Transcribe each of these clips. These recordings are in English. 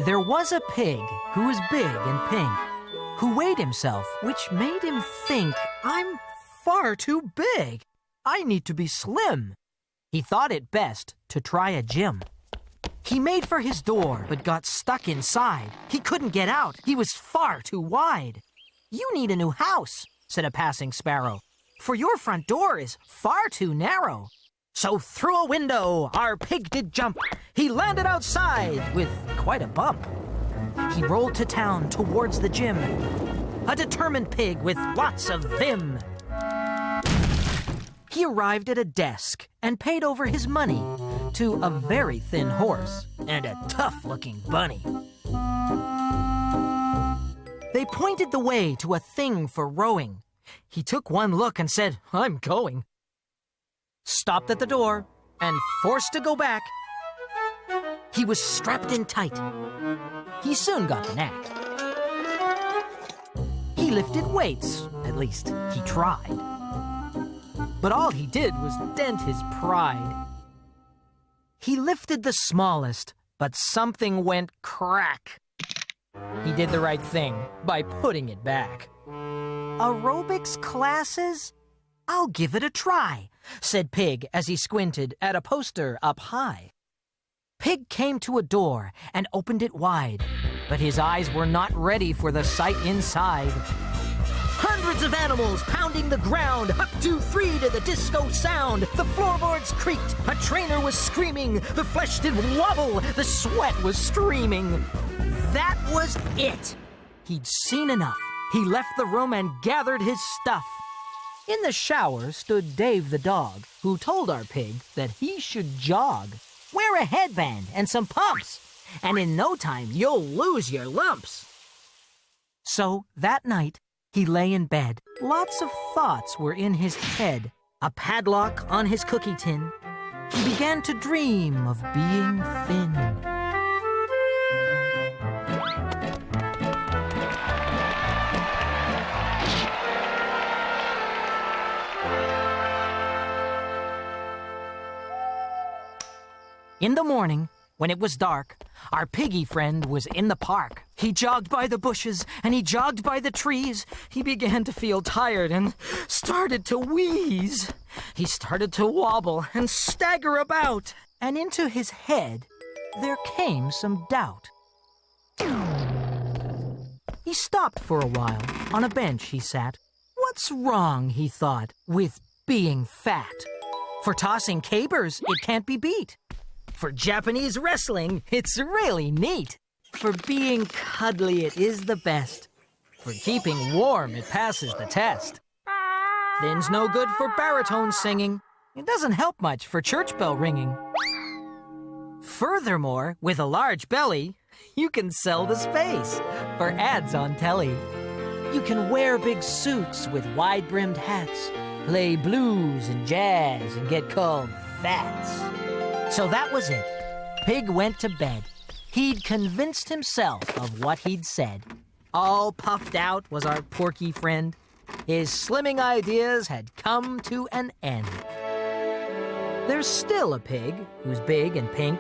There was a pig who was big and pink, who weighed himself, which made him think, I'm far too big. I need to be slim. He thought it best to try a gym. He made for his door, but got stuck inside. He couldn't get out. He was far too wide. You need a new house, said a passing sparrow, for your front door is far too narrow. So through a window our pig did jump. He landed outside with quite a bump. He rolled to town towards the gym, a determined pig with lots of vim. He arrived at a desk and paid over his money to a very thin horse and a tough-looking bunny. They pointed the way to a thing for rowing. He took one look and said, I'm going. Stopped at the door and forced to go back. He was strapped in tight. He soon got the knack. He lifted weights, at least he tried. But all he did was dent his pride. He lifted the smallest, but something went crack. He did the right thing by putting it back. Aerobics classes? I'll give it a try, said Pig as he squinted at a poster up high. Pig came to a door and opened it wide, but his eyes were not ready for the sight inside. Hundreds of animals pounding the ground, up 2, 3 to the disco sound. The floorboards creaked, a trainer was screaming, the flesh did wobble, the sweat was streaming. That was it. He'd seen enough. He left the room and gathered his stuff. In the shower stood Dave the dog, who told our pig that he should jog. Wear a headband and some pumps, and in no time you'll lose your lumps. So that night, he lay in bed. Lots of thoughts were in his head. A padlock on his cookie tin. He began to dream of being thin. In the morning, when it was dark, our piggy friend was in the park. He jogged by the bushes and he jogged by the trees. He began to feel tired and started to wheeze. He started to wobble and stagger about. And into his head, there came some doubt. He stopped for a while. On a bench he sat. What's wrong, he thought, with being fat? For tossing cabers, it can't be beat. For Japanese wrestling, it's really neat. For being cuddly, it is the best. For keeping warm, it passes the test. Thin's no good for baritone singing. It doesn't help much for church bell ringing. Furthermore, with a large belly, you can sell the space for ads on telly. You can wear big suits with wide-brimmed hats, play blues and jazz and get called fats. So that was it. Pig went to bed. He'd convinced himself of what he'd said. All puffed out was our porky friend. His slimming ideas had come to an end. There's still a pig who's big and pink,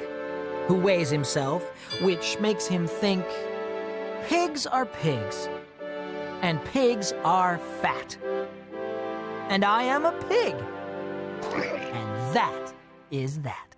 who weighs himself, which makes him think, pigs are pigs, and pigs are fat. And I am a pig, and that is that.